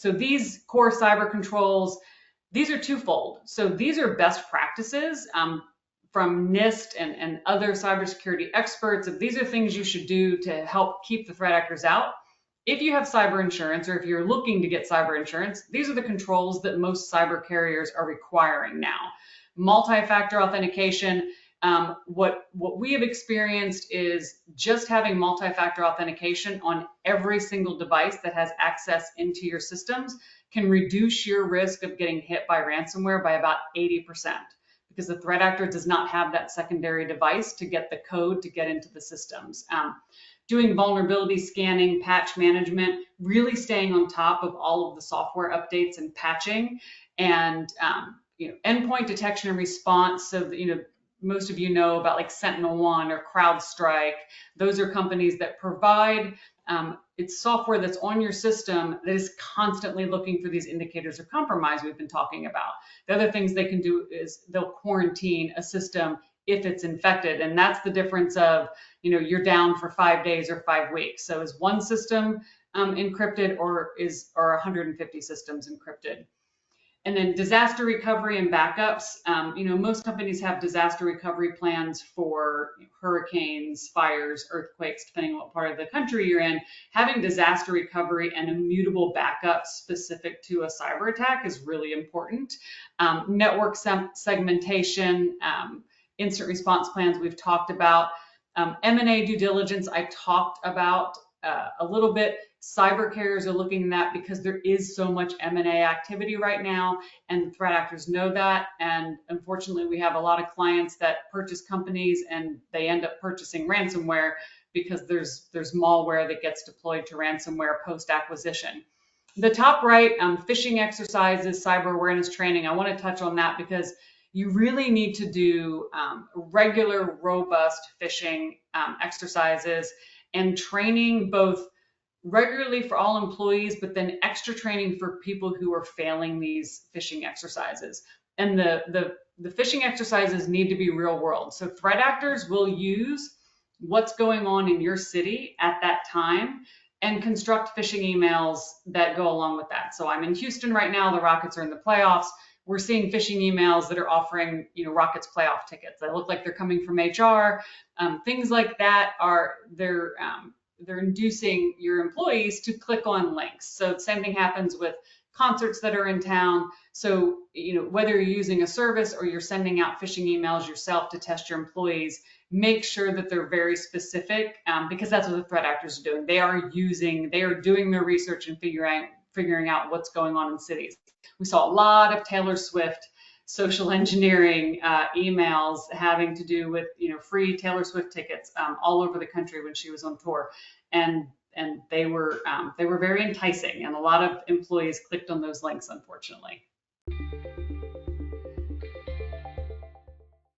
So these core cyber controls, these are twofold. So these are best practices from NIST and other cybersecurity experts. These are things you should do to help keep the threat actors out. If you have cyber insurance, or if you're looking to get cyber insurance, these are the controls that most cyber carriers are requiring now. Multi-factor authentication. What we have experienced is just having multi-factor authentication on every single device that has access into your systems can reduce your risk of getting hit by ransomware by about 80%, because the threat actor does not have that secondary device to get the code to get into the systems. Doing vulnerability scanning, patch management, really staying on top of all of the software updates and patching, and endpoint detection and response. So that, most of you know about like SentinelOne or CrowdStrike. Those are companies that provide it's software that's on your system that is constantly looking for these indicators of compromise we've been talking about. The other things they can do is they'll quarantine a system if it's infected, and that's the difference of you're down for 5 days or 5 weeks. So is one system encrypted, or are 150 systems encrypted? And then disaster recovery and backups. Most companies have disaster recovery plans for hurricanes, fires, earthquakes, depending on what part of the country you're in. Having disaster recovery and immutable backups specific to a cyber attack is really important. Network segmentation, instant response plans we've talked about. M&A due diligence I talked about a little bit. Cyber carriers are looking at that because there is so much M&A activity right now, and the threat actors know that. And unfortunately, we have a lot of clients that purchase companies and they end up purchasing ransomware because there's malware that gets deployed to ransomware post-acquisition. The top right, phishing exercises, cyber awareness training. I want to touch on that because you really need to do regular, robust phishing exercises and training, both regularly for all employees, but then extra training for people who are failing these phishing exercises. And the phishing exercises need to be real world. So threat actors will use what's going on in your city at that time and construct phishing emails that go along with that. So I'm in Houston right now, the Rockets are in the playoffs. We're seeing phishing emails that are offering, Rockets playoff tickets. They look like they're coming from HR. Things like that they're inducing your employees to click on links. So the same thing happens with concerts that are in town. So, whether you're using a service or you're sending out phishing emails yourself to test your employees, make sure that they're very specific, because that's what the threat actors are doing. They are doing their research and figuring out what's going on in cities. We saw a lot of Taylor Swift social engineering emails having to do with free Taylor Swift tickets all over the country when she was on tour, and they were very enticing, and a lot of employees clicked on those links, unfortunately.